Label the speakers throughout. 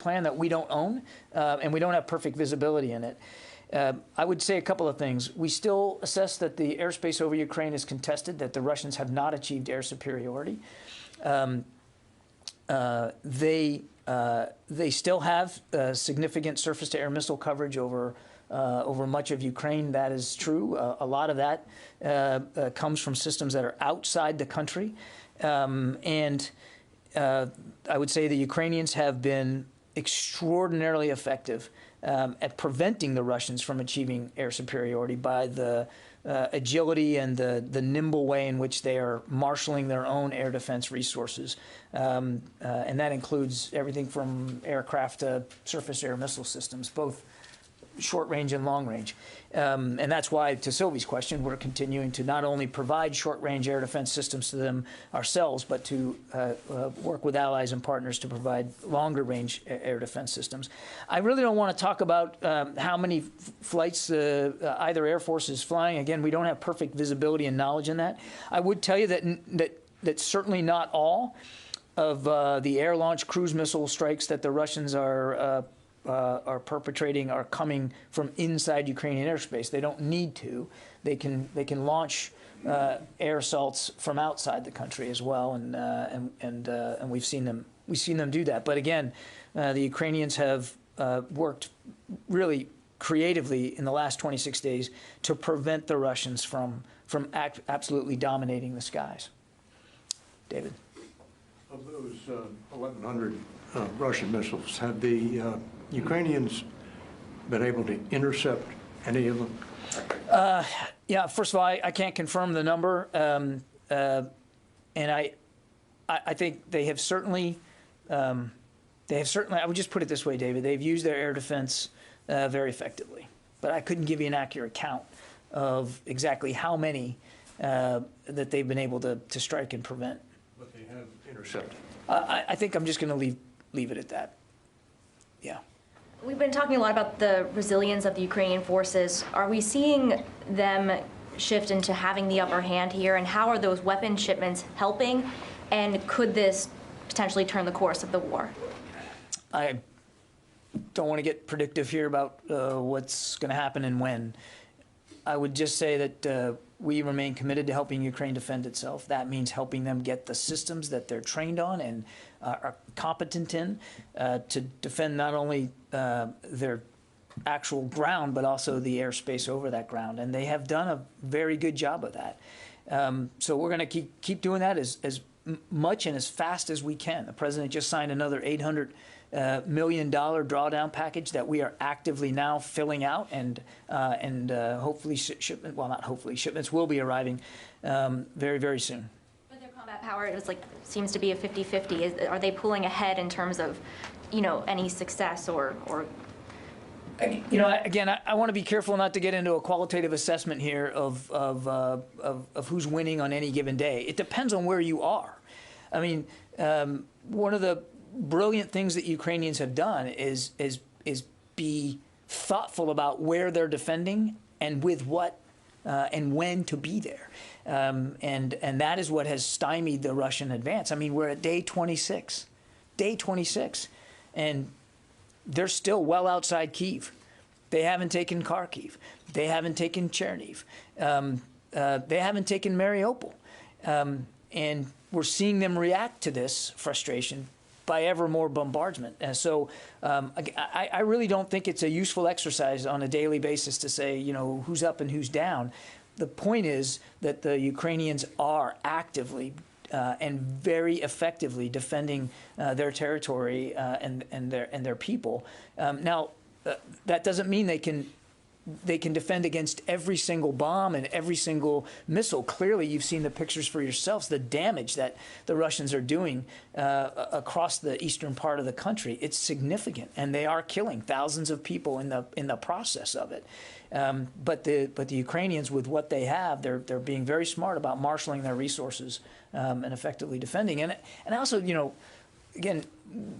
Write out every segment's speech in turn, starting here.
Speaker 1: plan that we don't own, and we don't have perfect visibility in it. I would say a couple of things. We still assess that the airspace over Ukraine is contested, that the Russians have not achieved air superiority. They still have significant surface-to-air missile coverage over much of Ukraine. That is true. A lot of that comes from systems that are outside the country. I would say the Ukrainians have been extraordinarily effective at preventing the Russians from achieving air superiority by the agility and the nimble way in which they are marshaling their own air defense resources. And that includes everything from aircraft to surface air missile systems, both short range and long range. And that's why, to Sylvie's question, we're continuing to not only provide short range air defense systems to them ourselves, but to work with allies and partners to provide longer range air defense systems. I really don't want to talk about how many flights either Air Force is flying. Again, we don't have perfect visibility and knowledge in that. I would tell you that certainly not all of the air-launched cruise missile strikes that the Russians are perpetrating are coming from inside Ukrainian airspace. They don't need to. They can launch air assaults from outside the country as well, and we've seen them do that. But again, the Ukrainians have worked really creatively in the last 26 days to prevent the Russians from absolutely dominating the skies. David.
Speaker 2: Of those 1,100 Russian missiles, have the Ukrainians been able to intercept any of them?
Speaker 1: Yeah, first of all, I can't confirm the number, and I think they have certainly, I would just put it this way, David, they've used their air defense very effectively, but I couldn't give you an accurate count of exactly how many that they've been able to strike and prevent.
Speaker 2: But they have intercepted.
Speaker 1: I think I'm just going to leave it at that. Yeah.
Speaker 3: We've been talking a lot about the resilience of the Ukrainian forces. Are we seeing them shift into having the upper hand here? And how are those weapon shipments helping? And could this potentially turn the course of the war?
Speaker 1: I don't want to get predictive here about what's going to happen and when. I would just say that we remain committed to helping Ukraine defend itself. That means helping them get the systems that they're trained on and are competent in to defend not only their actual ground, but also the airspace over that ground. And they have done a very good job of that. So we're going to keep doing that as much and as fast as we can. The president just signed another $800 million drawdown package that we are actively now filling out, and hopefully shipments will be arriving very, very soon.
Speaker 3: But their combat power seems to be a 50-50. Are they pulling ahead in terms of, any success or?
Speaker 1: Again, I want to be careful not to get into a qualitative assessment here of who's winning on any given day. It depends on where you are. I mean, one of the brilliant things that Ukrainians have done is be thoughtful about where they're defending and with what and when to be there, and that is what has stymied the Russian advance. I mean, we're at day 26, and they're still well outside Kyiv. They haven't taken Kharkiv. They haven't taken Chernihiv. They haven't taken Mariupol, and we're seeing them react to this frustration by ever more bombardment. And so I really don't think it's a useful exercise on a daily basis to say, who's up and who's down. The point is that the Ukrainians are actively and very effectively defending their territory and their people. Now, that doesn't mean they can defend against every single bomb and every single missile. Clearly, you've seen the pictures for yourselves, the damage that the Russians are doing across the eastern part of the country. It's significant, and they are killing thousands of people in the process of it. But the Ukrainians, with what they have, they're being very smart about marshaling their resources and effectively defending. And also, again,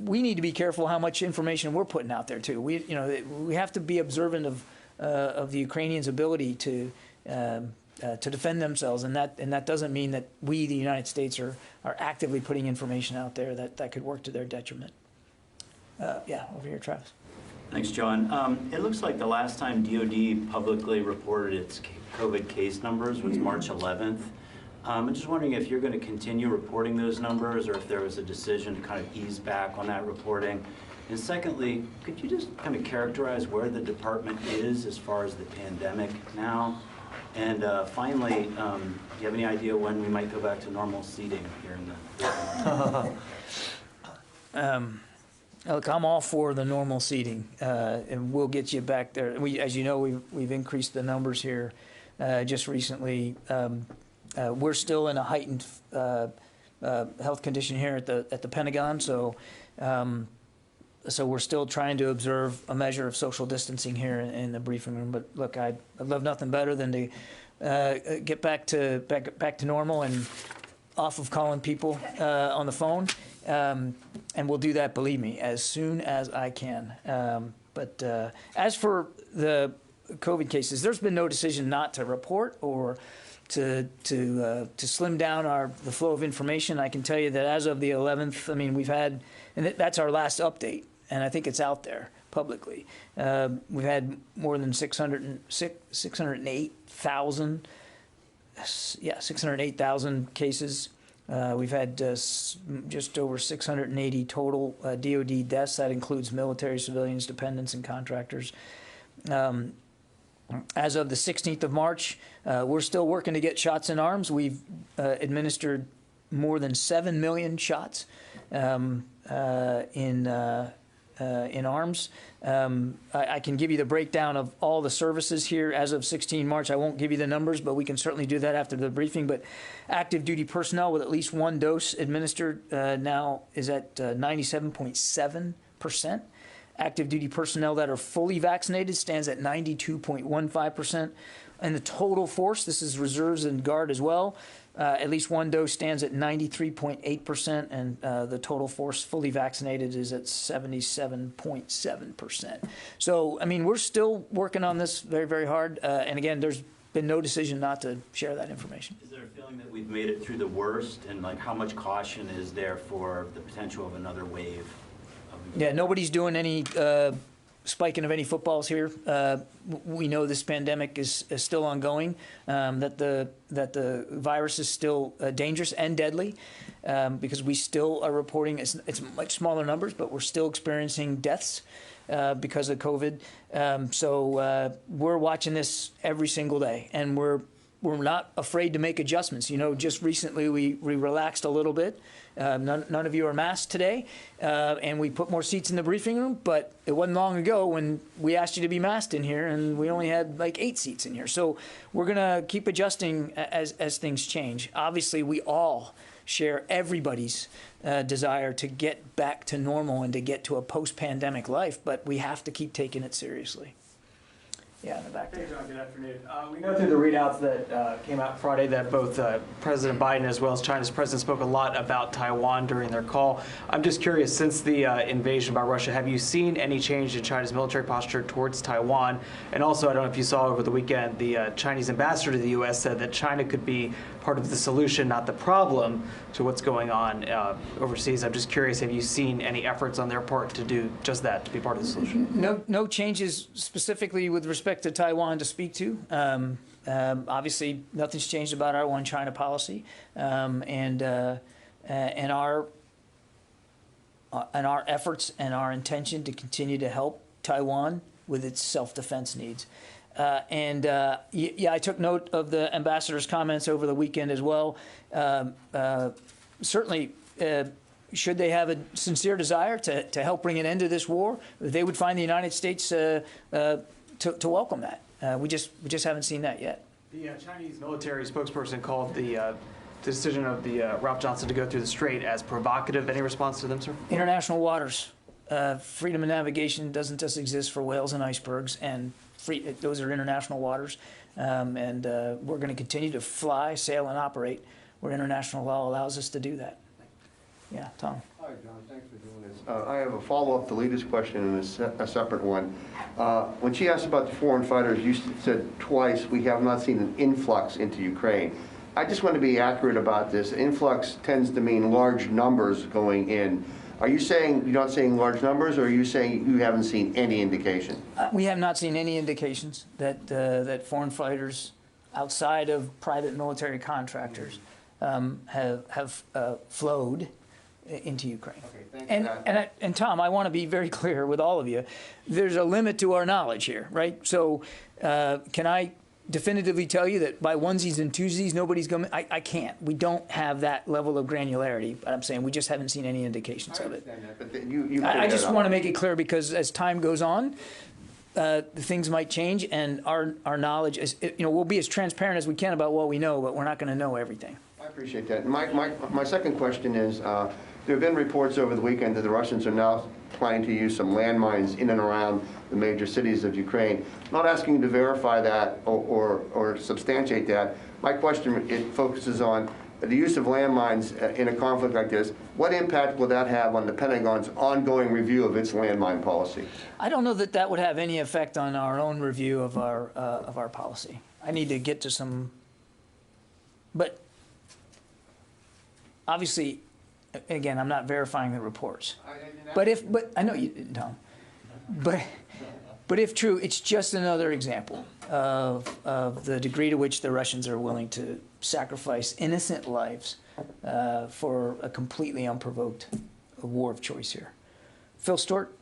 Speaker 1: we need to be careful how much information we're putting out there too. We have to be observant of the Ukrainians' ability to defend themselves, and that doesn't mean that we, the United States, are actively putting information out there that could work to their detriment. Yeah, over here, Travis.
Speaker 4: Thanks, John. It looks like the last time DoD publicly reported its COVID case numbers was March 11th. I'm just wondering if you're going to continue reporting those numbers, or if there was a decision to kind of ease back on that reporting. And secondly, could you just kind of characterize where the department is as far as the pandemic now? And finally, do you have any idea when we might go back to normal seating here in the
Speaker 1: Look, I'm all for the normal seating, and we'll get you back there. As you know, we've increased the numbers here just recently. We're still in a heightened health condition here at the Pentagon, so we're still trying to observe a measure of social distancing here in the briefing room. But look, I'd love nothing better than to get back to normal and off of calling people on the phone. And we'll do that, believe me, as soon as I can. But as for the COVID cases, there's been no decision not to report or to slim down the flow of information. I can tell you that as of the 11th, I mean, we've had, and that's our last update, and I think it's out there publicly. We've had more than 608,000 cases. We've had just over 680 total DoD deaths. That includes military, civilians, dependents, and contractors. As of the 16th of March, we're still working to get shots in arms. We've administered more than 7 million shots in arms. I can give you the breakdown of all the services here as of 16 March. I won't give you the numbers, but we can certainly do that after the briefing. But active duty personnel with at least one dose administered now is at 97.7%. Active duty personnel that are fully vaccinated stands at 92.15%. And the total force, this is reserves and guard as well, at least one dose stands at 93.8%, and the total force fully vaccinated is at 77.7%. So, I mean, we're still working on this very, very hard. And again, there's been no decision not to share that information.
Speaker 4: Is there a feeling that we've made it through the worst, and like how much caution is there for the potential of another wave?
Speaker 1: Yeah, nobody's doing any spiking of any footballs here. We know this pandemic is still ongoing, that the virus is still dangerous and deadly, because we still are reporting, it's much smaller numbers, but we're still experiencing deaths because of COVID. So we're watching this every single day, and we're not afraid to make adjustments. You know, just recently we relaxed a little bit. None of you are masked today, and we put more seats in the briefing room, but it wasn't long ago when we asked you to be masked in here, and we only had like 8 seats in here. So we're going to keep adjusting as things change. Obviously, we all share everybody's desire to get back to normal and to get to a post-pandemic life, but we have to keep taking it seriously. Yeah, in the back there.
Speaker 5: Hey, John, good afternoon. We know through the readouts that came out Friday that both President Biden as well as China's president spoke a lot about Taiwan during their call. I'm just curious, since the invasion by Russia, have you seen any change in China's military posture towards Taiwan? And also, I don't know if you saw over the weekend, the Chinese ambassador to the U.S. said that China could be part of the solution, not the problem, to what's going on overseas. I'm just curious, have you seen any efforts on their part to do just that, to be part of the solution?
Speaker 1: No changes specifically with respect to Taiwan to speak to. Obviously, nothing's changed about our one China policy, and our efforts and our intention to continue to help Taiwan with its self-defense needs. Yeah, I took note of the ambassador's comments over the weekend as well. Certainly, should they have a sincere desire to help bring an end to this war, they would find the United States to welcome that. We just haven't seen that yet.
Speaker 5: The Chinese military spokesperson called the decision of the Ralph Johnson to go through the strait as provocative. Any response to them, sir?
Speaker 1: International waters. Freedom of navigation doesn't just exist for whales and icebergs, and those are international waters. And we're going to continue to fly, sail, and operate where international law allows us to do that. Yeah, Tom.
Speaker 6: Hi, John. Thanks for doing this. I have a follow-up to Lita's question and a separate one. When she asked about the foreign fighters, you said twice, we have not seen an influx into Ukraine. I just want to be accurate about this. Influx tends to mean large numbers going in. Are you saying you're not seeing large numbers, or are you saying you haven't seen any indication?
Speaker 1: We have not seen any indications that foreign fighters outside of private military contractors have flowed into Ukraine.
Speaker 6: Okay, thanks for that.
Speaker 1: And Tom, I want to be very clear with all of you. There's a limit to our knowledge here, right? So can I definitively tell you that by onesies and twosies, nobody's going? I can't. We don't have that level of granularity. But I'm saying we just haven't seen any indications of it. I just want to make it clear, because as time goes on, things might change, and our knowledge is, we'll be as transparent as we can about what we know, but we're not going to know everything.
Speaker 6: I appreciate that. My second question is, there have been reports over the weekend that the Russians are now planning to use some landmines in and around the major cities of Ukraine. I'm not asking you to verify that or substantiate that. My question, it focuses on the use of landmines in a conflict like this. What impact will that have on the Pentagon's ongoing review of its landmine policy?
Speaker 1: I don't know that would have any effect on our own review of our policy. I need to get to some, but obviously, again, I'm not verifying the reports. But I know you didn't, Tom. But if true, it's just another example of the degree to which the Russians are willing to sacrifice innocent lives for a completely unprovoked war of choice here. Phil Stewart.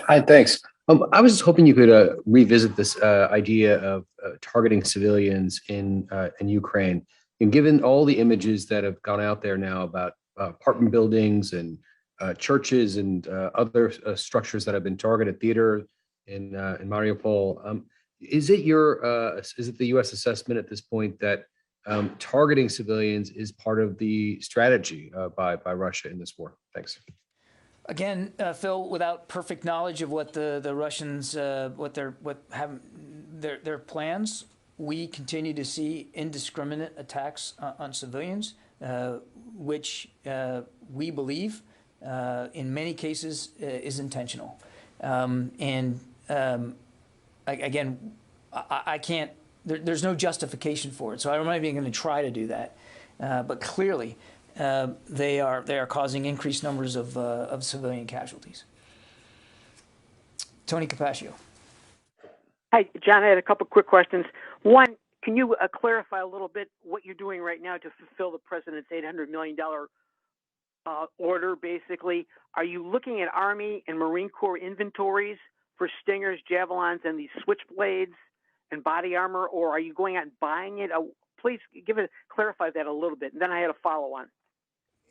Speaker 7: Hi, thanks. I was just hoping you could revisit this idea of targeting civilians in Ukraine. And given all the images that have gone out there now about apartment buildings and churches and other structures that have been targeted, theater in Mariupol, is it the U.S. assessment at this point that targeting civilians is part of the strategy by Russia in this war? Thanks.
Speaker 1: Again, Phil, without perfect knowledge of what the Russians their plans, we continue to see indiscriminate attacks on civilians, which we believe, in many cases, is intentional. Again, I can't. There's no justification for it, so I'm not even going to try to do that. But clearly, they are causing increased numbers of civilian casualties. Tony Capaccio.
Speaker 8: Hi, John. I had a couple quick questions. One, can you clarify a little bit what you're doing right now to fulfill the president's $800 million order, basically? Are you looking at Army and Marine Corps inventories for Stingers, Javelins, and these Switchblades and body armor, or are you going out and buying it? Please clarify that a little bit. And then I had a follow-on.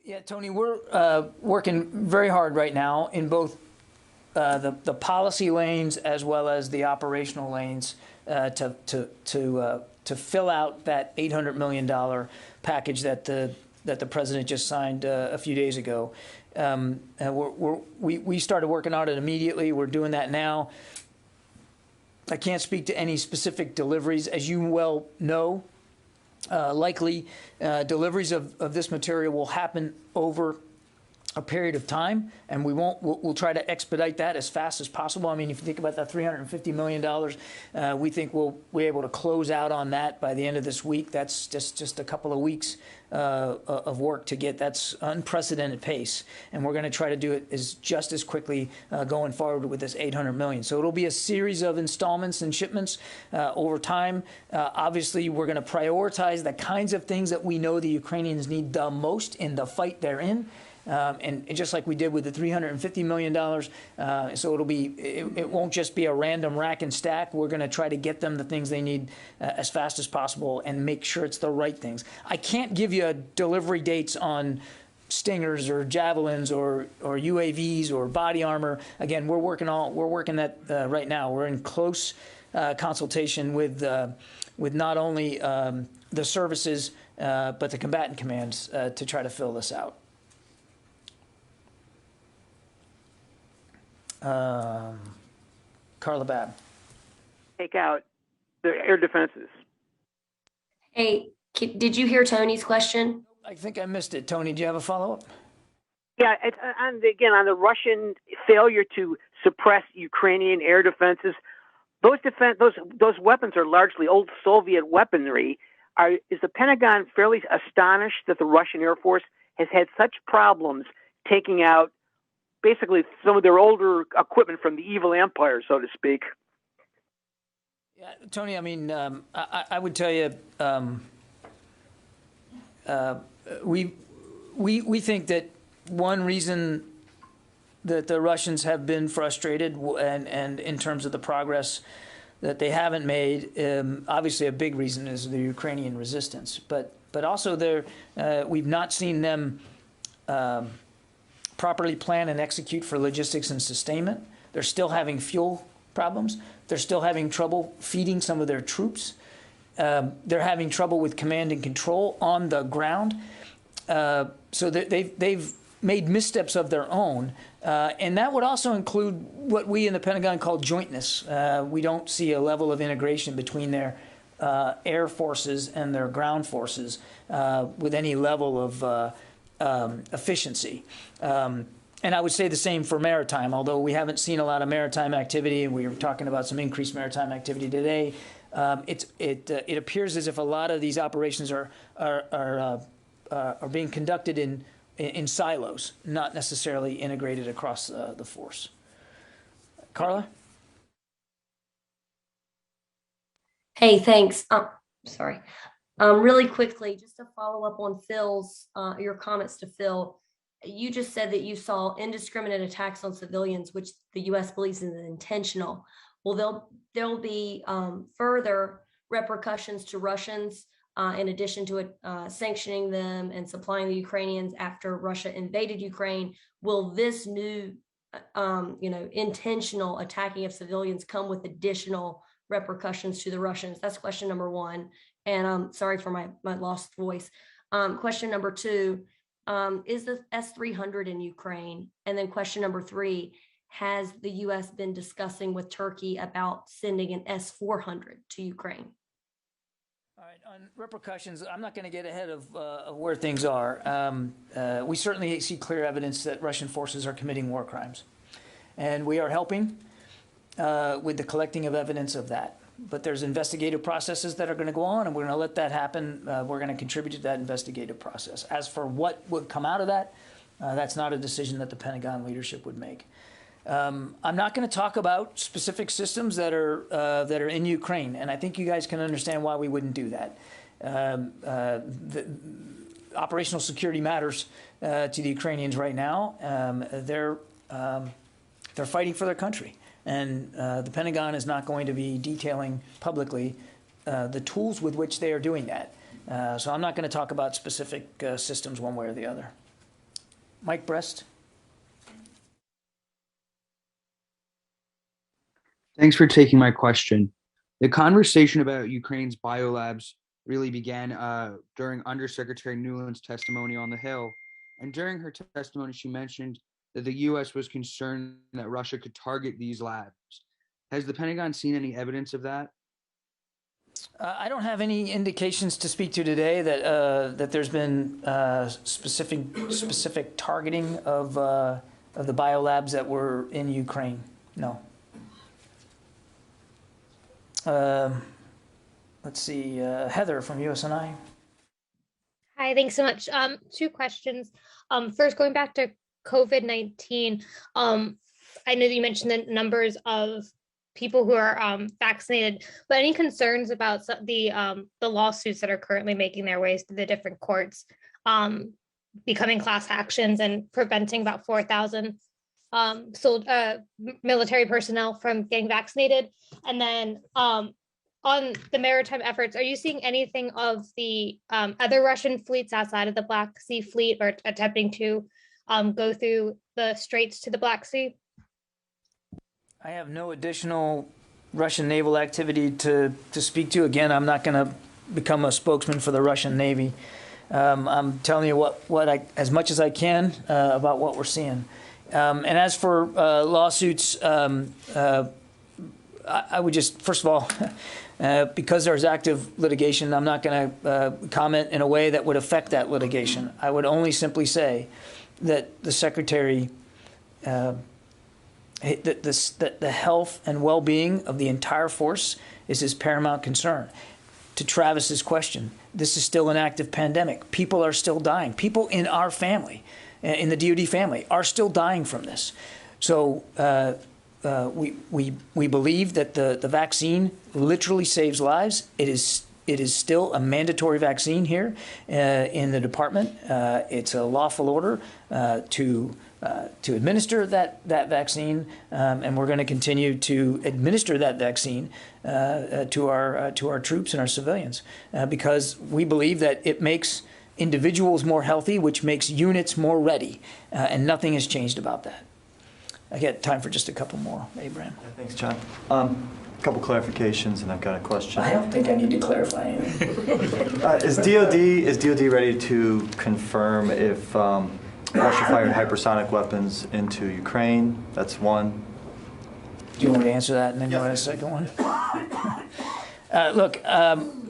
Speaker 1: Yeah, Tony, we're working very hard right now in both the policy lanes as well as the operational lanes to fill out that $800 million package that the president just signed a few days ago. We started working on it immediately. We're doing that now. I can't speak to any specific deliveries. As you well know, likely deliveries of this material will happen over a period of time, and we'll try to expedite that as fast as possible. I mean, if you think about that $350 million, we think we'll be able to close out on that by the end of this week. That's just a couple of weeks of work to get. That's unprecedented pace, and we're going to try to do it just as quickly going forward with this $800 million. So it'll be a series of installments and shipments over time. Obviously, we're going to prioritize the kinds of things that we know the Ukrainians need the most in the fight they're in. And just like we did with the $350 million, so it won't just be a random rack and stack. We're going to try to get them the things they need as fast as possible and make sure it's the right things. I can't give you delivery dates on Stingers or Javelins or UAVs or body armor. Again, we're working that right now. We're in close consultation with not only the services but the combatant commands to try to fill this out. Carla Babb.
Speaker 8: Take out the air defenses.
Speaker 9: Hey, did you hear Tony's question?
Speaker 1: I think I missed it. Tony, do you have a follow-up?
Speaker 8: Yeah, on the Russian failure to suppress Ukrainian air defenses, those weapons are largely old Soviet weaponry. Is the Pentagon fairly astonished that the Russian Air Force has had such problems taking out basically some of their older equipment from the evil empire, so to speak?
Speaker 1: Yeah, Tony, I mean, I would tell you, we think that one reason that the Russians have been frustrated and in terms of the progress that they haven't made, obviously a big reason is the Ukrainian resistance. But also we've not seen them properly plan and execute for logistics and sustainment. They're still having fuel problems. They're still having trouble feeding some of their troops. They're having trouble with command and control on the ground. So they've made missteps of their own. And that would also include what we in the Pentagon call jointness. We don't see a level of integration between their air forces and their ground forces with any level of efficiency. And I would say the same for maritime, although we haven't seen a lot of maritime activity, and we were talking about some increased maritime activity today. It appears as if a lot of these operations are being conducted in silos, not necessarily integrated across the force. Carla?
Speaker 9: Hey, thanks. Sorry. Really quickly, just to follow up on your comments to Phil. You just said that you saw indiscriminate attacks on civilians, which the U.S. believes is intentional. Well, there'll be further repercussions to Russians in addition to sanctioning them and supplying the Ukrainians after Russia invaded Ukraine. Will this new, intentional attacking of civilians come with additional repercussions to the Russians? That's question number one. And I'm sorry for my lost voice. Question number two. Is the S-300 in Ukraine? And then question number three, has the U.S. been discussing with Turkey about sending an S-400 to Ukraine?
Speaker 1: All right, on repercussions, I'm not going to get ahead of where things are. We certainly see clear evidence that Russian forces are committing war crimes. And we are helping with the collecting of evidence of that. But there's investigative processes that are going to go on, and we're going to let that happen. We're going to contribute to that investigative process. As for what would come out of that, that's not a decision that the Pentagon leadership would make. I'm not going to talk about specific systems that are in Ukraine, and I think you guys can understand why we wouldn't do that. The operational security matters to the Ukrainians right now. They're fighting for their country. And the Pentagon is not going to be detailing publicly the tools with which they are doing that. So I'm not going to talk about specific systems one way or the other. Mike Brest.
Speaker 10: Thanks for taking my question. The conversation about Ukraine's biolabs really began during Undersecretary Nuland's testimony on the Hill. And during her testimony, she mentioned that the U.S. was concerned that Russia could target these labs. Has the Pentagon seen any evidence of that?
Speaker 1: I don't have any indications to speak to today that there's been specific targeting of the biolabs that were in Ukraine. No. Let's see, Heather from USNI.
Speaker 11: Hi, thanks so much. Two questions. First, going back to COVID-19, I know that you mentioned the numbers of people who are vaccinated, but any concerns about the lawsuits that are currently making their ways to the different courts, becoming class actions and preventing about 4,000 military personnel from getting vaccinated? And then on the maritime efforts, are you seeing anything of the other Russian fleets outside of the Black Sea Fleet or attempting to go through the straits to the Black Sea?
Speaker 1: I have no additional Russian naval activity to speak to. Again, I'm not going to become a spokesman for the Russian Navy. I'm telling you as much as I can about what we're seeing. And as for lawsuits, I would just, first of all, because there's active litigation, I'm not going to comment in a way that would affect that litigation. I would only simply say that the Secretary, that the health and well-being of the entire force is his paramount concern. to Travis's question, this is still an active pandemic. People are still dying. People in our family, in the DoD family, are still dying from this. So we believe that the vaccine literally saves lives. It is still a mandatory vaccine here in the department. It's a lawful order to administer that vaccine, and we're going to continue to administer that vaccine to our troops and our civilians because we believe that it makes individuals more healthy, which makes units more ready, and nothing has changed about that. I got time for just a couple more, Abraham.
Speaker 12: Yeah, thanks, John. A couple clarifications, and I've got a question.
Speaker 1: I don't think I need to clarify anything.
Speaker 12: Is DoD ready to confirm if Russia fired hypersonic weapons into Ukraine? That's one.
Speaker 1: Do you want me to answer that and then go to the second one? Look,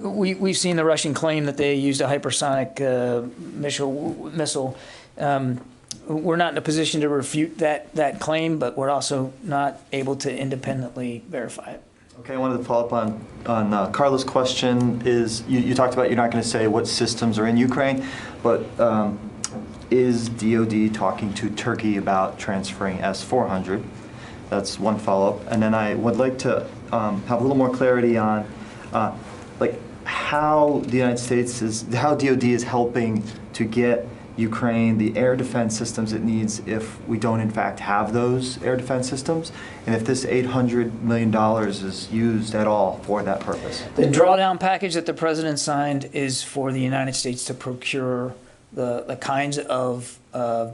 Speaker 1: we've seen the Russian claim that they used a hypersonic missile. We're not in a position to refute that claim, but we're also not able to independently verify it.
Speaker 12: Okay, I wanted to follow up on Carla's question. Is you talked about you're not going to say what systems are in Ukraine, but is DoD talking to Turkey about transferring S-400? That's one follow-up. And then I would like to have a little more clarity on like how the United States how DoD is helping to get Ukraine the air defense systems it needs if we don't in fact have those air defense systems, and if this $800 million is used at all for that purpose.
Speaker 1: The drawdown package that the president signed is for the United States to procure the kinds of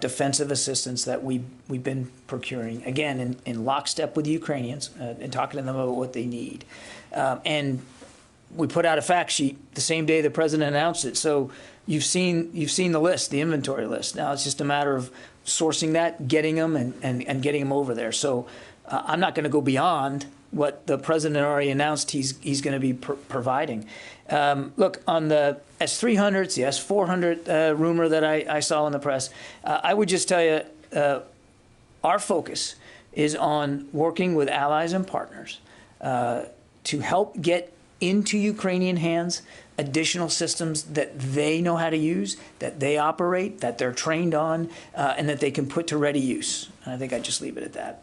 Speaker 1: defensive assistance that we've been procuring, again, in lockstep with the Ukrainians and talking to them about what they need. And we put out a fact sheet the same day the president announced it. So you've seen the list, the inventory list. Now it's just a matter of sourcing that, getting them, and getting them over there. So I'm not going to go beyond what the president already announced he's going to be providing. Look, on the S-300s, the S-400 rumor that I saw in the press, I would just tell you our focus is on working with allies and partners to help get into Ukrainian hands additional systems that they know how to use, that they operate, that they're trained on, and that they can put to ready use. And I think I'd just leave it at that.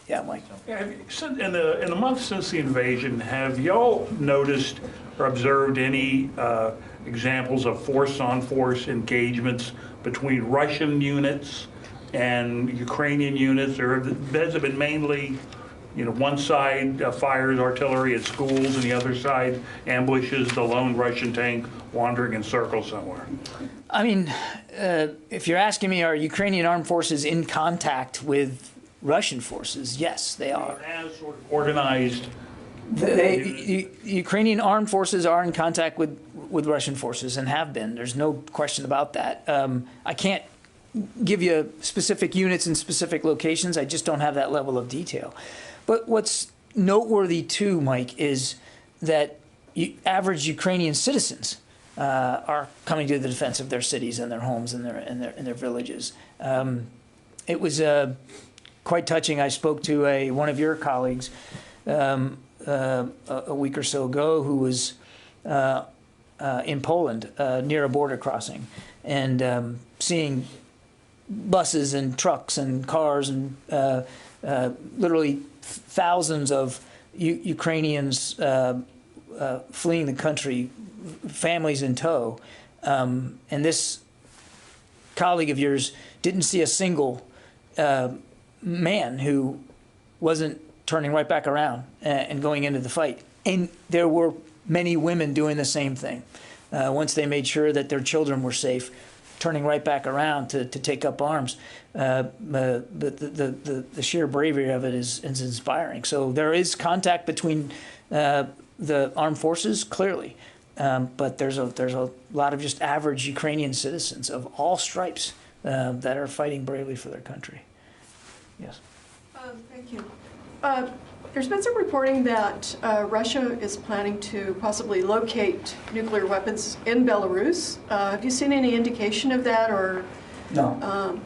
Speaker 1: Yeah, Mike.
Speaker 13: Yeah, in the months since the invasion, have y'all noticed or observed any examples of force-on-force engagements between Russian units and Ukrainian units, or has it been mainly, one side fires artillery at schools and the other side ambushes the lone Russian tank wandering in circles somewhere?
Speaker 1: I mean, if you're asking me, are Ukrainian armed forces in contact with Russian forces? Yes, they are.
Speaker 13: As sort of organized.
Speaker 1: Ukrainian armed forces are in contact with Russian forces and have been. There's no question about that. I can't give you specific units in specific locations. I just don't have that level of detail. But what's noteworthy too, Mike, is that average Ukrainian citizens are coming to the defense of their cities and their homes and their villages. It was quite touching. I spoke to one of your colleagues a week or so ago who was in Poland near a border crossing and seeing buses and trucks and cars and literally thousands of Ukrainians fleeing the country, families in tow. And this colleague of yours didn't see a single man who wasn't turning right back around and going into the fight. And there were many women doing the same thing. Once they made sure that their children were safe, turning right back around to take up arms. The sheer bravery of it is inspiring. So there is contact between the armed forces, clearly, but there's a lot of just average Ukrainian citizens of all stripes that are fighting bravely for their country. Yes.
Speaker 14: Thank you. There's been some reporting that Russia is planning to possibly locate nuclear weapons in Belarus. Have you seen any indication of that, or?
Speaker 1: No.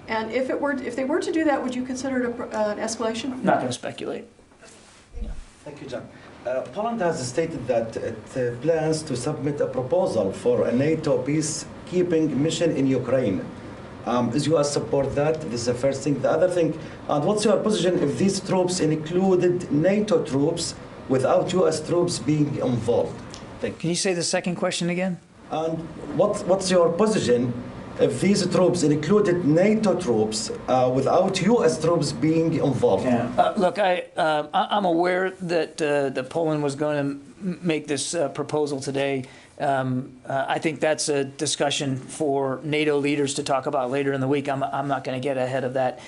Speaker 14: And if they were to do that, would you consider it an escalation?
Speaker 1: Not going to speculate.
Speaker 12: Thank you, John.
Speaker 15: Poland has stated that it plans to submit a proposal for a NATO peacekeeping mission in Ukraine. Is U.S. support that? This is the first thing. The other thing, and what's your position if these troops included NATO troops without U.S. troops being involved?
Speaker 1: Can you say the second question again?
Speaker 15: And what's your position if these troops included NATO troops without U.S. troops being involved?
Speaker 1: Look, I'm aware that Poland was going to make this proposal today. I think that's a discussion for NATO leaders to talk about later in the week. I'm not going to get ahead of that.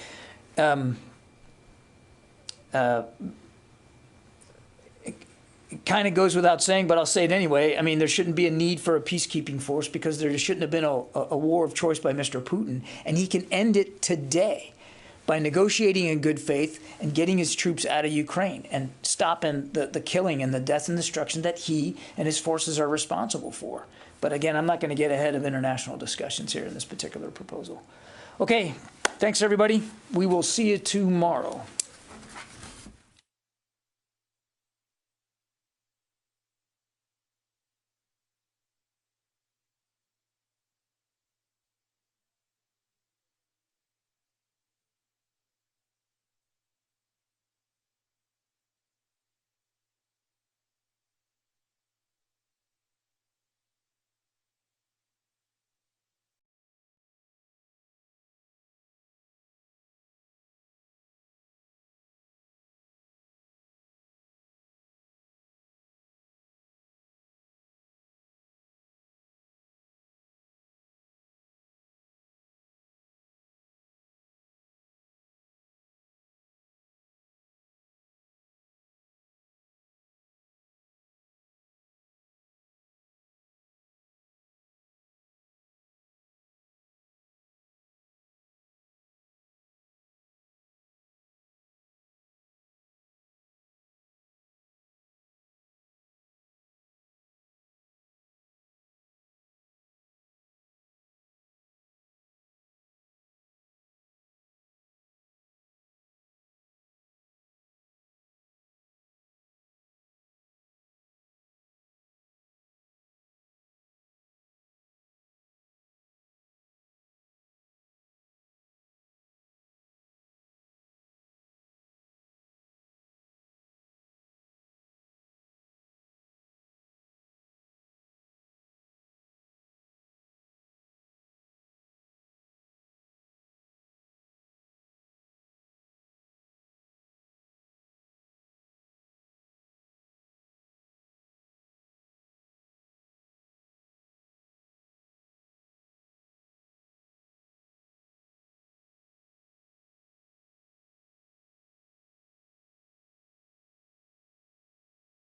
Speaker 1: It kind of goes without saying, but I'll say it anyway. I mean, there shouldn't be a need for a peacekeeping force because there shouldn't have been a war of choice by Mr. Putin. And he can end it today by negotiating in good faith and getting his troops out of Ukraine and stopping the killing and the death and destruction that he and his forces are responsible for. But again, I'm not going to get ahead of international discussions here in this particular proposal. Okay, thanks everybody. We will see you tomorrow.